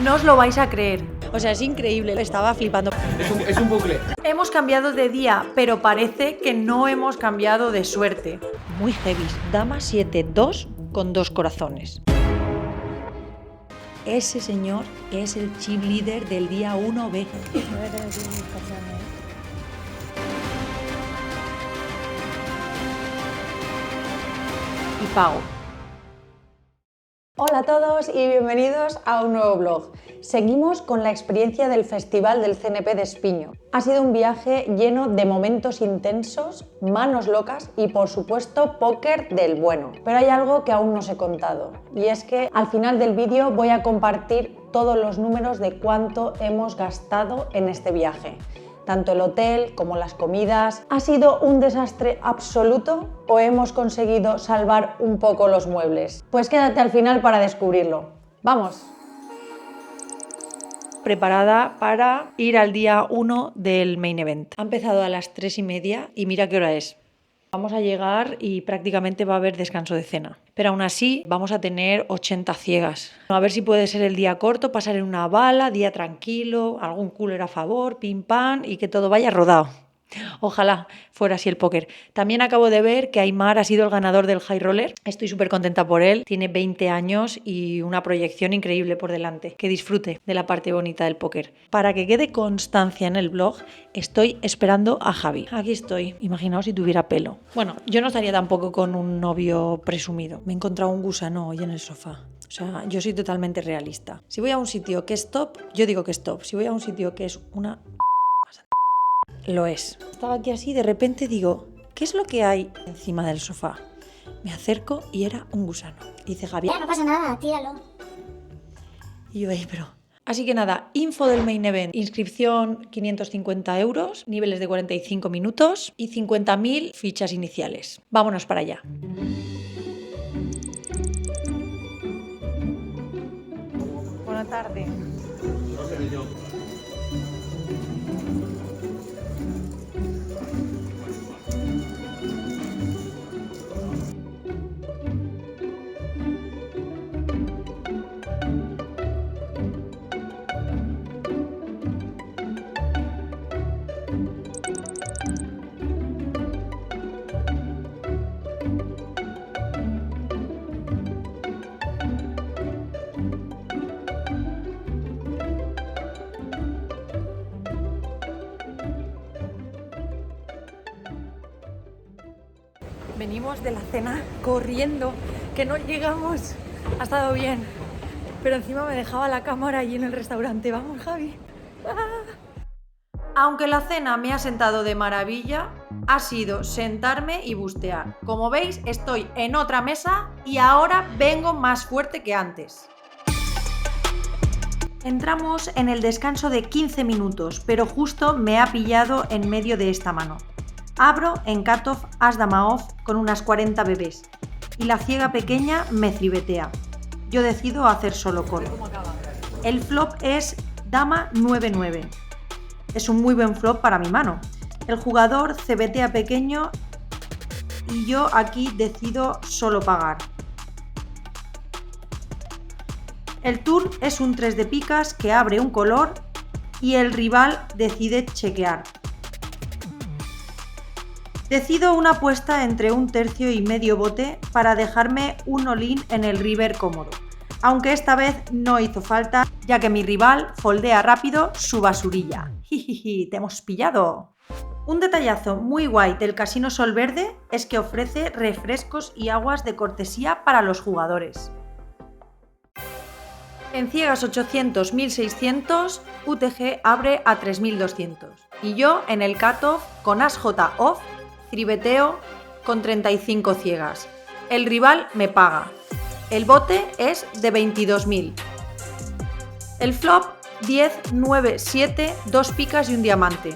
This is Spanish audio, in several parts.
No os lo vais a creer. O sea, es increíble, estaba flipando. Es un bucle. Hemos cambiado de día, pero parece que no hemos cambiado de suerte. Muy heavy. Dama 7-2 con 2 corazones. Ese señor es el chip leader del día 1B. Y pago. Hola a todos y bienvenidos a un nuevo vlog. Seguimos con la experiencia del Festival del CNP de Espiño. Ha sido un viaje lleno de momentos intensos, manos locas y por supuesto póker del bueno. Pero hay algo que aún no os he contado y es que al final del vídeo voy a compartir todos los números de cuánto hemos gastado en este viaje. Tanto el hotel como las comidas. ¿Ha sido un desastre absoluto o hemos conseguido salvar un poco los muebles? Pues quédate al final para descubrirlo. ¡Vamos! Preparada para ir al día 1 del main event. Ha empezado a las 3:30 y mira qué hora es. Vamos a llegar y prácticamente va a haber descanso de cena. Pero aún así vamos a tener 80 ciegas. A ver si puede ser el día corto, pasar en una bala, día tranquilo, algún cooler a favor, pim pam y que todo vaya rodado. Ojalá fuera así el póker. También acabo de ver que Aymar ha sido el ganador del High Roller. Estoy súper contenta por él. Tiene 20 años y una proyección increíble por delante. Que disfrute de la parte bonita del póker. Para que quede constancia en el blog, estoy esperando a Javi. Aquí estoy. Imaginaos si tuviera pelo. Bueno, yo no estaría tampoco con un novio presumido. Me he encontrado un gusano hoy en el sofá. O sea, yo soy totalmente realista. Si voy a un sitio que es top, yo digo que es top. Si voy a un sitio que es una... lo es. Estaba aquí así, de repente digo, ¿qué es lo que hay encima del sofá? Me acerco y era un gusano. Y dice Javier, no pasa nada, tíralo. y yo ahí, pero... Así que nada, info del main event, inscripción 550 euros, niveles de 45 minutos y 50.000 fichas iniciales. Vámonos para allá. Buenas tardes. Venimos de la cena corriendo, que no llegamos. Ha estado bien, pero encima me dejaba la cámara allí en el restaurante. Vamos, Javi. Aunque la cena me ha sentado de maravilla, ha sido sentarme y bustear. Como veis, estoy en otra mesa y ahora vengo más fuerte que antes. Entramos en el descanso de 15 minutos, pero justo me ha pillado en medio de esta mano. Abro en cutoff as dama off con unas 40 bebés y la ciega pequeña me tribetea. Yo decido hacer solo call. El flop es dama 9-9. Es un muy buen flop para mi mano. El jugador cebetea pequeño y yo aquí decido solo pagar. El turn es un 3 de picas que abre un color y el rival decide chequear. Decido una apuesta entre un tercio y medio bote para dejarme un all-in en el river cómodo, aunque esta vez no hizo falta, ya que mi rival foldea rápido su basurilla. Jijiji, te hemos pillado. Un detallazo muy guay del Casino Sol Verde es que ofrece refrescos y aguas de cortesía para los jugadores. En ciegas 800-1600, UTG abre a 3200 y yo en el cutoff con as J off tribeteo con 35 ciegas. El rival me paga. El bote es de 22.000. El flop 10, 9, 7, 2 picas y un diamante.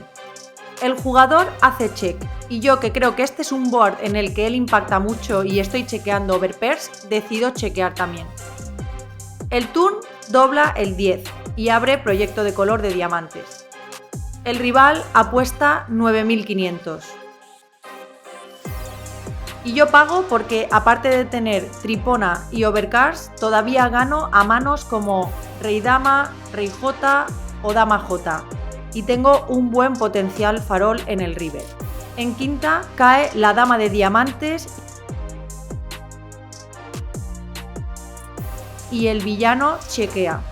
El jugador hace check y yo, que creo que este es un board en el que él impacta mucho y estoy chequeando overpairs, decido chequear también. El turn dobla el 10 y abre proyecto de color de diamantes. El rival apuesta 9.500. Y yo pago porque, aparte de tener tripona y overcards, todavía gano a manos como rey dama, rey jota o dama jota. Y tengo un buen potencial farol en el river. En quinta cae la dama de diamantes y el villano chequea.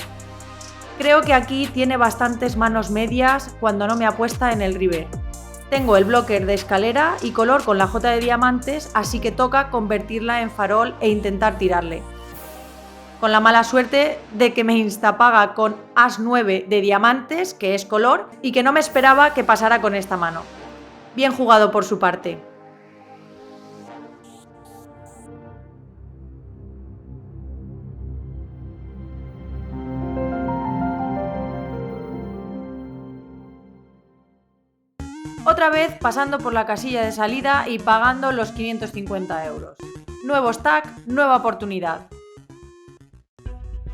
Creo que aquí tiene bastantes manos medias cuando no me apuesta en el river. Tengo el blocker de escalera y color con la jota de diamantes, así que toca convertirla en farol e intentar tirarle. Con la mala suerte de que me instapaga con as 9 de diamantes, que es color, y que no me esperaba que pasara con esta mano. Bien jugado por su parte. Otra vez pasando por la casilla de salida y pagando los 550 euros. Nuevo stack, nueva oportunidad.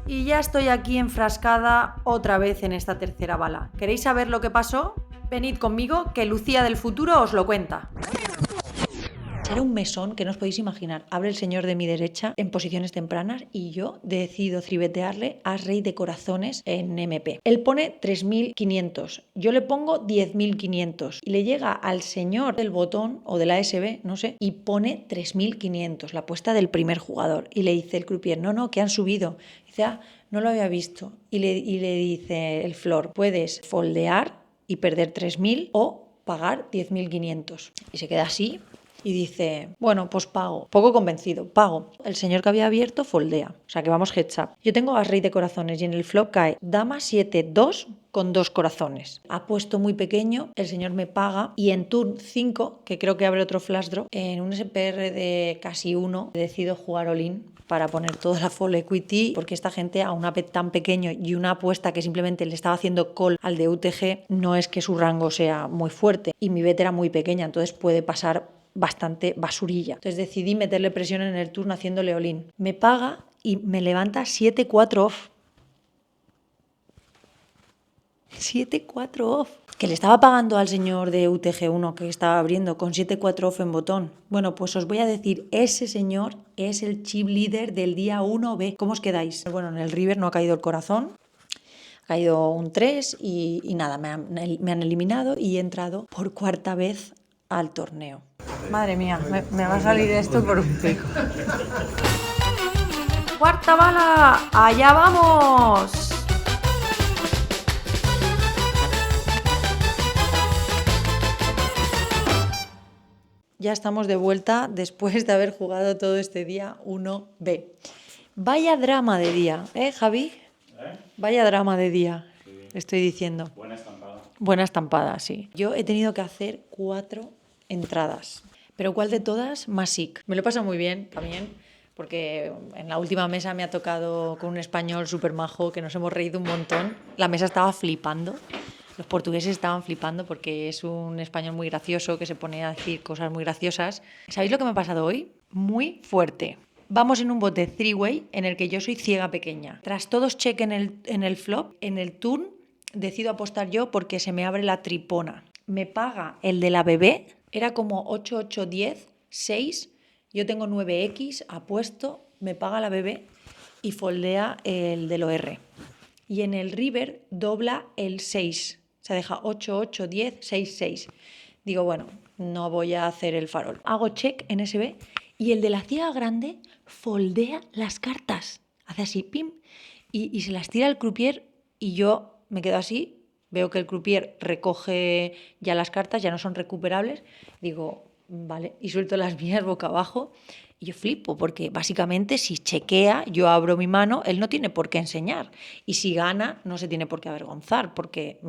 Y ya estoy aquí enfrascada otra vez en esta tercera bala. ¿Queréis saber lo que pasó? Venid conmigo, que Lucía del futuro os lo cuenta. Era un mesón que no os podéis imaginar. Abre el señor de mi derecha en posiciones tempranas y yo decido tribetearle a rey de corazones en MP. Él pone 3.500, yo le pongo 10.500 y le llega al señor del botón o de la SB, no sé, y pone 3.500, la apuesta del primer jugador. Y le dice el croupier, no, que han subido. Y dice, no lo había visto. Y le dice el flor, puedes foldear y perder 3.000 o pagar 10.500. Y se queda así. Y dice, bueno, pues pago. Poco convencido, pago. El señor que había abierto foldea. O sea que vamos heads up. Yo tengo as rey de corazones y en el flop cae dama 7-2 con 2 corazones. Ha puesto muy pequeño, el señor me paga y en turn 5, que creo que abre otro flash draw, en un SPR de casi 1, decido jugar all-in para poner toda la full equity, porque esta gente a una bet tan pequeño y una apuesta que simplemente le estaba haciendo call al de UTG, no es que su rango sea muy fuerte y mi bet era muy pequeña, entonces puede pasar bastante basurilla. Entonces decidí meterle presión en el turno haciéndole all-in. Me paga y me levanta 7-4 off. 7-4 off. Que le estaba pagando al señor de UTG1 que estaba abriendo con 7-4 off en botón. Bueno, pues os voy a decir, ese señor es el chip leader del día 1B. ¿Cómo os quedáis? Bueno, en el river no ha caído el corazón. Ha caído un 3 y nada, me han eliminado y he entrado por cuarta vez al torneo. Madre mía, me va a salir esto por un pico. ¡Cuarta bala! ¡Allá vamos! Ya estamos de vuelta después de haber jugado todo este día 1B. Vaya drama de día, ¿eh, Javi? Vaya drama de día, sí. Estoy diciendo. Buena estampada. Buena estampada, sí. Yo he tenido que hacer 4 entradas. Pero ¿cuál de todas? Más sick. Me lo he pasado muy bien también, porque en la última mesa me ha tocado con un español súper majo que nos hemos reído un montón. La mesa estaba flipando. Los portugueses estaban flipando porque es un español muy gracioso que se pone a decir cosas muy graciosas. ¿Sabéis lo que me ha pasado hoy? Muy fuerte. Vamos en un bote three-way en el que yo soy ciega pequeña. Tras todos check en el flop, en el turn decido apostar yo porque se me abre la tripona. Me paga el de la bebé. Era como 8, 8, 10, 6, yo tengo 9X, apuesto, me paga la bebé y foldea el del OR. Y en el river dobla el 6, o sea, deja 8, 8, 10, 6, 6. Digo, bueno, no voy a hacer el farol. Hago check en SB y el de la ciega grande foldea las cartas. Hace así, pim, y se las tira el croupier y yo me quedo así. Veo que el croupier recoge ya las cartas, ya no son recuperables. Digo, vale, y suelto las mías boca abajo. Y yo flipo, porque básicamente si chequea, yo abro mi mano, él no tiene por qué enseñar. Y si gana, no se tiene por qué avergonzar, porque,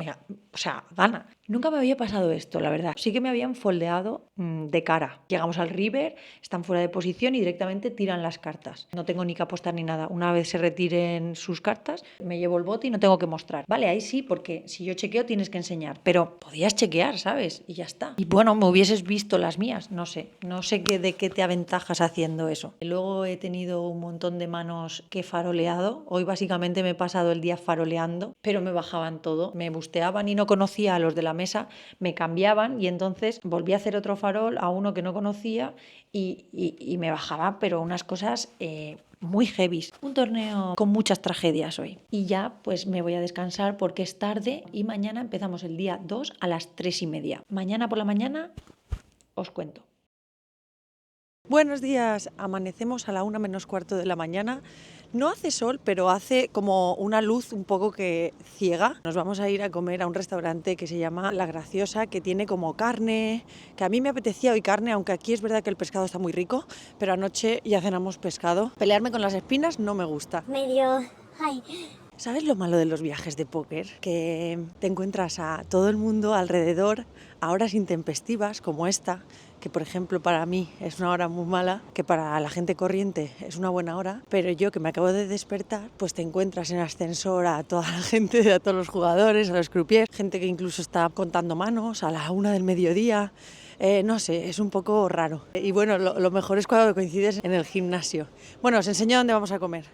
gana. Nunca me había pasado esto, la verdad. Sí que me habían foldeado de cara. Llegamos al river, están fuera de posición y directamente tiran las cartas. No tengo ni que apostar ni nada. Una vez se retiren sus cartas, me llevo el bote y no tengo que mostrar. Vale, ahí sí, porque si yo chequeo tienes que enseñar. Pero podías chequear, ¿sabes? Y ya está. Y bueno, me hubieses visto las mías. No sé de qué te aventajas haciendo eso. Luego he tenido un montón de manos que he faroleado. Hoy básicamente me he pasado el día faroleando, pero me bajaban todo. Me busteaban y no conocía a los de la mesa, me cambiaban y entonces volví a hacer otro farol a uno que no conocía y me bajaba, pero unas cosas muy heavies. Un torneo con muchas tragedias hoy. Y ya pues me voy a descansar porque es tarde y mañana empezamos el día 2 a las 3:30. Mañana por la mañana os cuento. Buenos días, amanecemos a la 1 menos cuarto de la mañana. No hace sol, pero hace como una luz un poco que ciega. Nos vamos a ir a comer a un restaurante que se llama La Graciosa, que tiene como carne, que a mí me apetecía hoy carne, aunque aquí es verdad que el pescado está muy rico, pero anoche ya cenamos pescado. Pelearme con las espinas no me gusta. Medio... Ay. ¿Sabes lo malo de los viajes de póker? Que te encuentras a todo el mundo alrededor a horas intempestivas como esta, que por ejemplo para mí es una hora muy mala, que para la gente corriente es una buena hora, pero yo que me acabo de despertar, pues te encuentras en ascensor a toda la gente, a todos los jugadores, a los croupiers, gente que incluso está contando manos a la 1 del mediodía. No sé, es un poco raro. Y bueno, lo mejor es cuando coincides en el gimnasio. Bueno, os enseño dónde vamos a comer.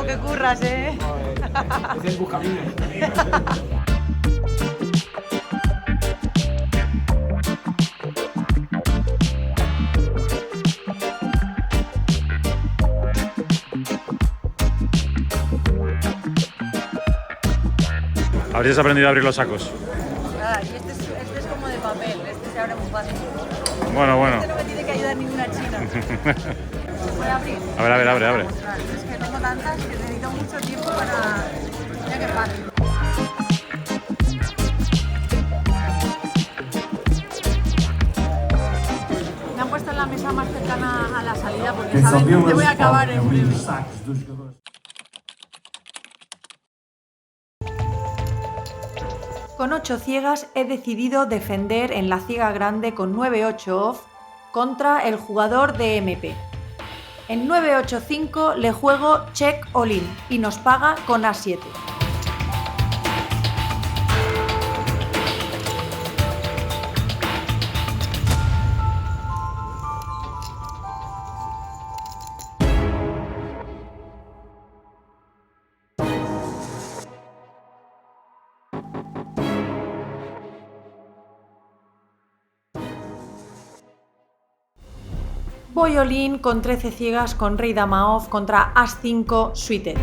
Que curras, ¿eh? Es el buscaminas. Habrías aprendido a abrir los sacos. Ah, y este es como de papel, este se abre muy fácil. Bueno. Este no me tiene que ayudar ninguna china. Voy a abrir. A ver, abre. Es que tengo tantas que necesito mucho tiempo para... Mira qué fácil. Me han puesto en la mesa más cercana a la salida porque saben dónde voy a acabar en breve. Con 8 ciegas he decidido defender en la ciega grande con 9-8 off contra el jugador de MP. En 9-8-5 le juego check all in y nos paga con A7. Voy all in con 13 ciegas con rey dama off contra As5 suited.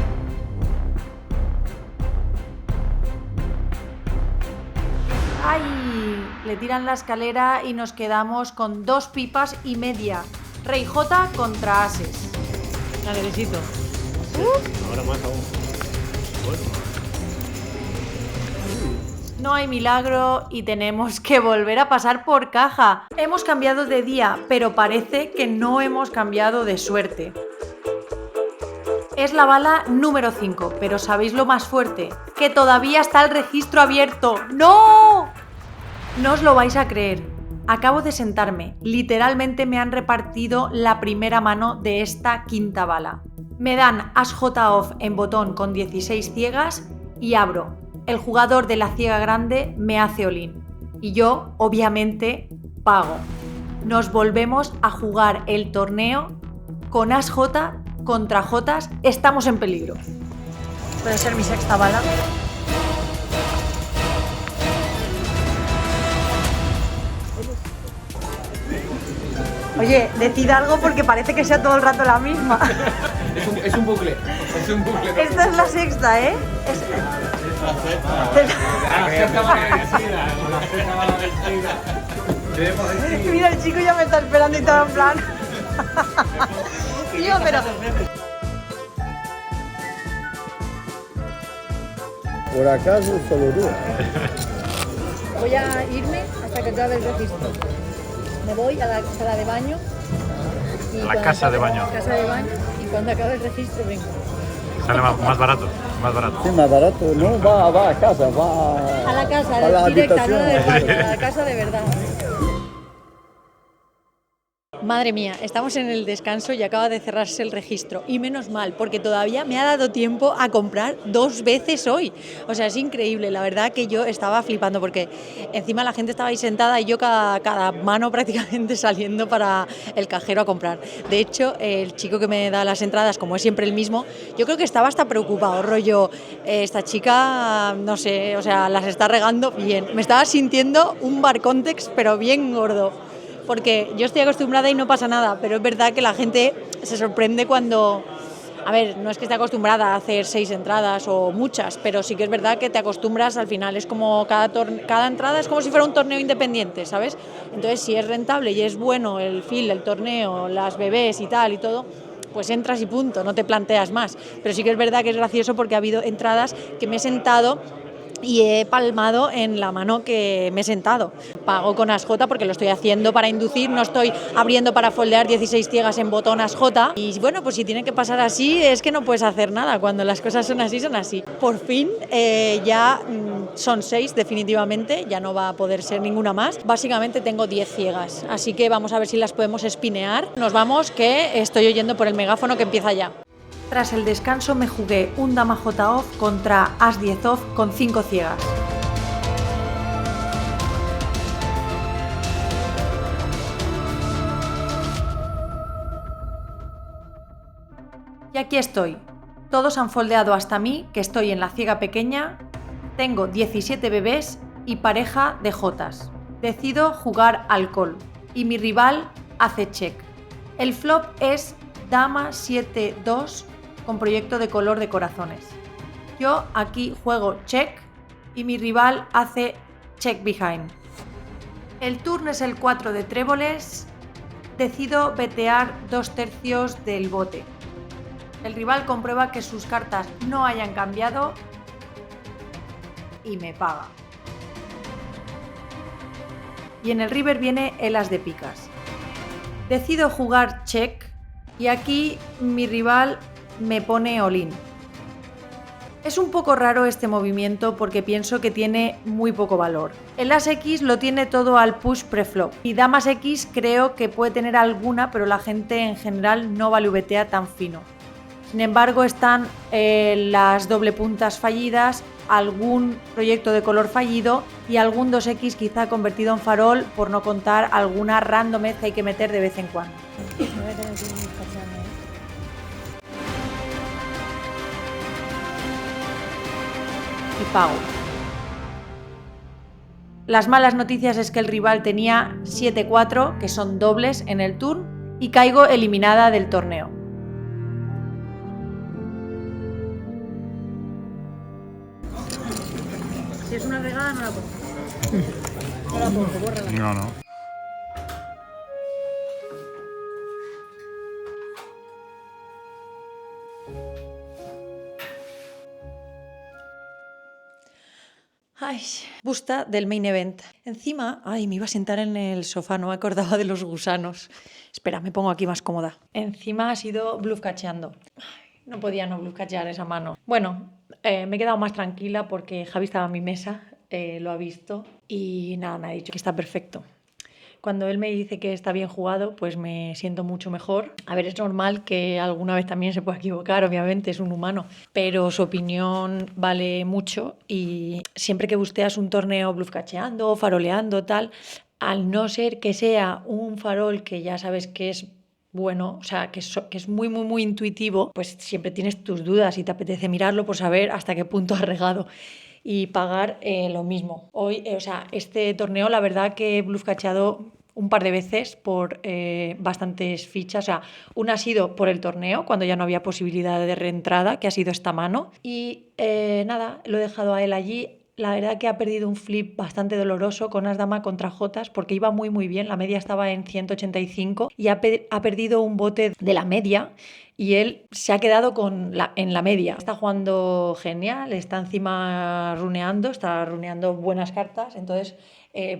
¡Ay! Le tiran la escalera y nos quedamos con 2 pipas y media. Rey J contra ases. La necesito. Ahora más aún. No hay milagro y tenemos que volver a pasar por caja. Hemos cambiado de día, pero parece que no hemos cambiado de suerte. Es la bala número 5, pero ¿sabéis lo más fuerte? ¡Que todavía está el registro abierto! ¡No! No os lo vais a creer. Acabo de sentarme. Literalmente me han repartido la primera mano de esta quinta bala. Me dan As J off en botón con 16 ciegas y abro. El jugador de la ciega grande me hace all in. Y yo, obviamente, pago. Nos volvemos a jugar el torneo con As J contra Jotas. Estamos en peligro. Puede ser mi sexta bala. Oye, decid algo porque parece que sea todo el rato la misma. Es un bucle. Es un bucle. Esta es la sexta, ¿eh? Mira, el chico ya me está esperando y todo en plan. Tío, pero... Por acaso solo tú. Voy a irme hasta que acabe el registro. Me voy a la sala de baño. Y La casa de baño. Casa de baño. Y cuando acabe el registro vengo. Sale más barato. Más barato. Sí, más barato. No, va a casa, va A la casa, a la directa, no habitación. de baño, a la casa de verdad. Madre mía, estamos en el descanso y acaba de cerrarse el registro. Y menos mal, porque todavía me ha dado tiempo a comprar 2 veces hoy. O sea, es increíble. La verdad que yo estaba flipando porque encima la gente estaba ahí sentada y yo cada mano prácticamente saliendo para el cajero a comprar. De hecho, el chico que me da las entradas, como es siempre el mismo, yo creo que estaba hasta preocupado, rollo, esta chica, no sé, o sea, las está regando bien. Me estaba sintiendo un bar context, pero bien gordo. Porque yo estoy acostumbrada y no pasa nada, pero es verdad que la gente se sorprende cuando... A ver, no es que esté acostumbrada a hacer 6 entradas o muchas, pero sí que es verdad que te acostumbras al final. Es como cada entrada es como si fuera un torneo independiente, ¿sabes? Entonces, si es rentable y es bueno el feel, el torneo, las bebés y tal y todo, pues entras y punto, no te planteas más. Pero sí que es verdad que es gracioso porque ha habido entradas que me he sentado y he palmado en la mano que me he sentado. Pago con ASJ porque lo estoy haciendo para inducir, no estoy abriendo para foldear 16 ciegas en botón ASJ. Y bueno, pues si tiene que pasar así, es que no puedes hacer nada. Cuando las cosas son así, son así. Por fin ya son 6 definitivamente, ya no va a poder ser ninguna más. Básicamente tengo 10 ciegas, así que vamos a ver si las podemos espinear. Nos vamos, que estoy oyendo por el megáfono que empieza ya. Tras el descanso me jugué un dama J off contra as 10 off con 5 ciegas. Y aquí estoy. Todos han foldeado hasta mí, que estoy en la ciega pequeña. Tengo 17 bebés y pareja de jotas. Decido jugar al call y mi rival hace check. El flop es dama 7-2 con proyecto de color de corazones. Yo aquí juego check y mi rival hace check behind. El turno es el 4 de tréboles. Decido betear 2/3 del bote. El rival comprueba que sus cartas no hayan cambiado y me paga. Y en el river viene el as de picas. Decido jugar check y aquí mi rival me pone all-in. Es un poco raro este movimiento porque pienso que tiene muy poco valor. El as X lo tiene todo al push preflop y damas X creo que puede tener alguna, pero la gente en general no valuetea tan fino. Sin embargo, están las doble puntas fallidas, algún proyecto de color fallido y algún 2X quizá convertido en farol, por no contar alguna randomez que hay que meter de vez en cuando. Y pago. Las malas noticias es que el rival tenía 7-4, que son dobles en el turn, y caigo eliminada del torneo. Si es una regada, no la pongo. No la pongo, bórrala. No. Ay, busta del main event. Encima, me iba a sentar en el sofá, no me acordaba de los gusanos. Espera, me pongo aquí más cómoda. Encima ha sido bluff cacheando. No podía no bluff cachear esa mano. Bueno, me he quedado más tranquila porque Javi estaba a mi mesa, lo ha visto y nada, me ha dicho que está perfecto. Cuando él me dice que está bien jugado, pues me siento mucho mejor. A ver, es normal que alguna vez también se pueda equivocar, obviamente, es un humano, pero su opinión vale mucho y siempre que busteas un torneo bluff cacheando, faroleando, tal, al no ser que sea un farol que ya sabes que es bueno, o sea, que es muy, muy, muy intuitivo, pues siempre tienes tus dudas y te apetece mirarlo por saber hasta qué punto has regado. Y pagar lo mismo. Hoy, este torneo, la verdad que he bluff cacheado un par de veces por bastantes fichas. O sea, una ha sido por el torneo, cuando ya no había posibilidad de reentrada, que ha sido esta mano. Y nada, lo he dejado a él allí. La verdad que ha perdido un flip bastante doloroso con as dama contra jotas porque iba muy muy bien, la media estaba en 185 y ha perdido un bote de la media y él se ha quedado en la media. Está jugando genial, está encima runeando, buenas cartas, entonces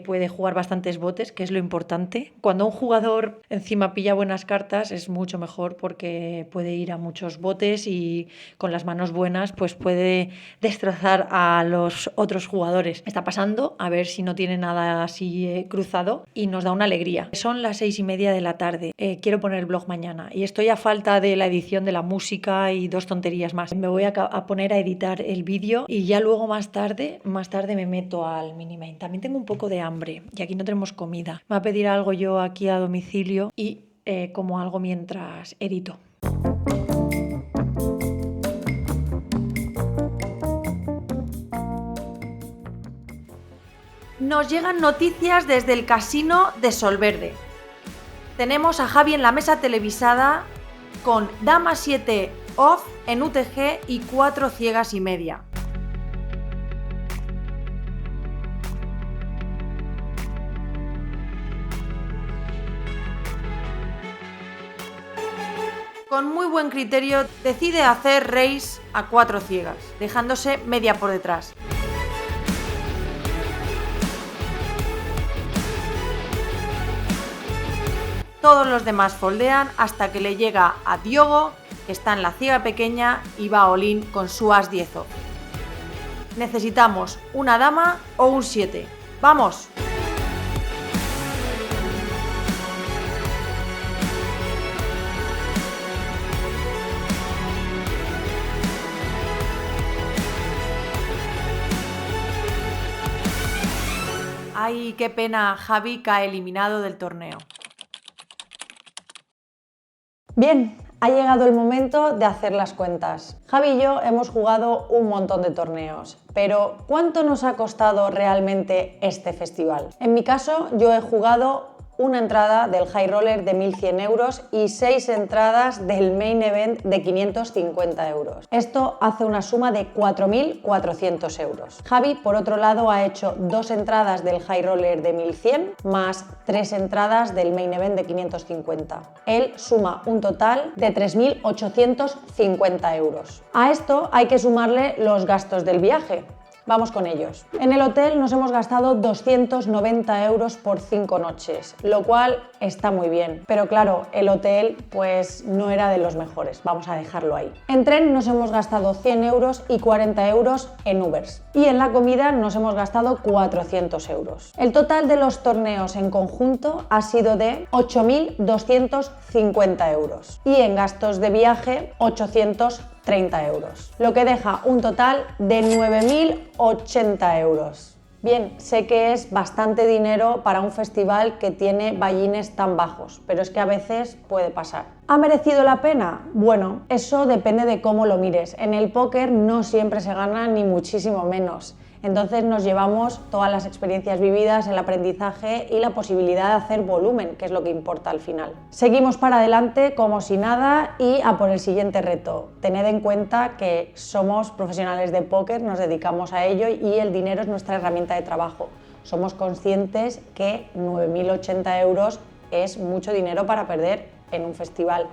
puede jugar bastantes botes, que es lo importante. Cuando un jugador encima pilla buenas cartas es mucho mejor porque puede ir a muchos botes y con las manos buenas pues puede destrozar a los otros jugadores. Está pasando, a ver si no tiene nada así cruzado y nos da una alegría. Son las 6:30 de la tarde, quiero poner el blog mañana y estoy a falta de la edición de la música y 2 tonterías más. Me voy a poner a editar el vídeo y ya luego más tarde me meto al Minimain. También tengo un poco de hambre y aquí no tenemos comida. Me voy a pedir algo yo aquí a domicilio y como algo mientras edito. Nos llegan noticias desde el casino de Solverde. Tenemos a Javi en la mesa televisada con Dama 7 off en UTG y 4 ciegas y media. Con muy buen criterio decide hacer raise a 4 ciegas, dejándose media por detrás. Todos los demás foldean hasta que le llega a Diogo, que está en la ciega pequeña y va all-in con su as 10 off. Necesitamos una dama o un 7. ¡Vamos! ¡Ay, qué pena! Javi cae eliminado del torneo. Bien, ha llegado el momento de hacer las cuentas. Javi y yo hemos jugado un montón de torneos, pero ¿cuánto nos ha costado realmente este festival? En mi caso, yo he jugado una entrada del High Roller de 1.100 euros y 6 entradas del Main Event de 550 euros. Esto hace una suma de 4.400 euros. Javi, por otro lado, ha hecho 2 entradas del High Roller de 1.100 más 3 entradas del Main Event de 550. Él suma un total de 3.850 euros. A esto hay que sumarle los gastos del viaje. Vamos con ellos. En el hotel nos hemos gastado 290 euros por 5 noches, lo cual está muy bien. Pero claro, el hotel pues no era de los mejores, vamos a dejarlo ahí. En tren nos hemos gastado 100 euros y 40 euros en Ubers. Y en la comida nos hemos gastado 400 euros. El total de los torneos en conjunto ha sido de 8.250 euros. Y en gastos de viaje, 830 euros, lo que deja un total de 9.080 euros. Bien, sé que es bastante dinero para un festival que tiene buy-ins tan bajos, pero es que a veces puede pasar. ¿Ha merecido la pena? Bueno, eso depende de cómo lo mires. En el póker no siempre se gana ni muchísimo menos. Entonces nos llevamos todas las experiencias vividas, el aprendizaje y la posibilidad de hacer volumen, que es lo que importa al final. Seguimos para adelante como si nada y a por el siguiente reto. Tened en cuenta que somos profesionales de póker, nos dedicamos a ello y el dinero es nuestra herramienta de trabajo. Somos conscientes que 9.080 euros es mucho dinero para perder en un festival.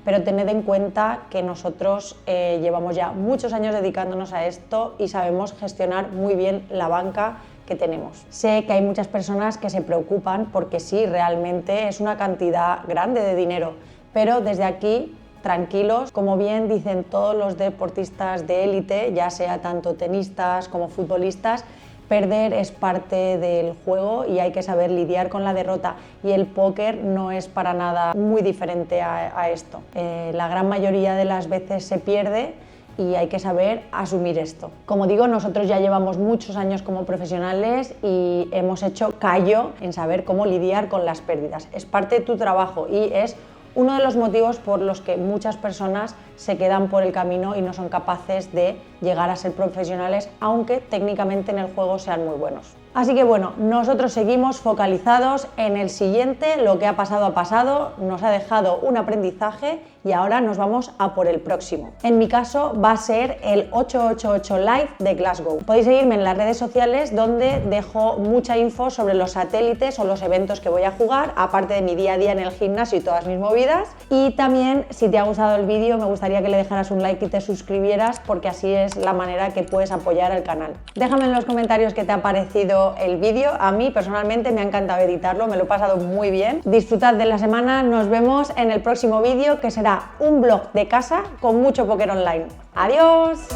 Pero tened en cuenta que nosotros llevamos ya muchos años dedicándonos a esto y sabemos gestionar muy bien la banca que tenemos. Sé que hay muchas personas que se preocupan porque sí, realmente es una cantidad grande de dinero, pero desde aquí, tranquilos, como bien dicen todos los deportistas de élite, ya sea tanto tenistas como futbolistas, perder es parte del juego y hay que saber lidiar con la derrota y el póker no es para nada muy diferente a esto. La gran mayoría de las veces se pierde y hay que saber asumir esto. Como digo, nosotros ya llevamos muchos años como profesionales y hemos hecho callo en saber cómo lidiar con las pérdidas. Es parte de tu trabajo y es uno de los motivos por los que muchas personas se quedan por el camino y no son capaces de llegar a ser profesionales, aunque técnicamente en el juego sean muy buenos. Así que bueno, nosotros seguimos focalizados en el siguiente, lo que ha pasado, nos ha dejado un aprendizaje y ahora nos vamos a por el próximo. En mi caso va a ser el 888 Live de Glasgow. Podéis seguirme en las redes sociales donde dejo mucha info sobre los satélites o los eventos que voy a jugar, aparte de mi día a día en el gimnasio y todas mis movidas. Y también, si te ha gustado el vídeo, me gustaría que le dejaras un like y te suscribieras, porque así es la manera que puedes apoyar al canal. Déjame en los comentarios qué te ha parecido el vídeo. A mí personalmente me ha encantado editarlo, me lo he pasado muy bien. Disfrutad de la semana, nos vemos en el próximo vídeo, que será un vlog de casa con mucho póker online. ¡Adiós!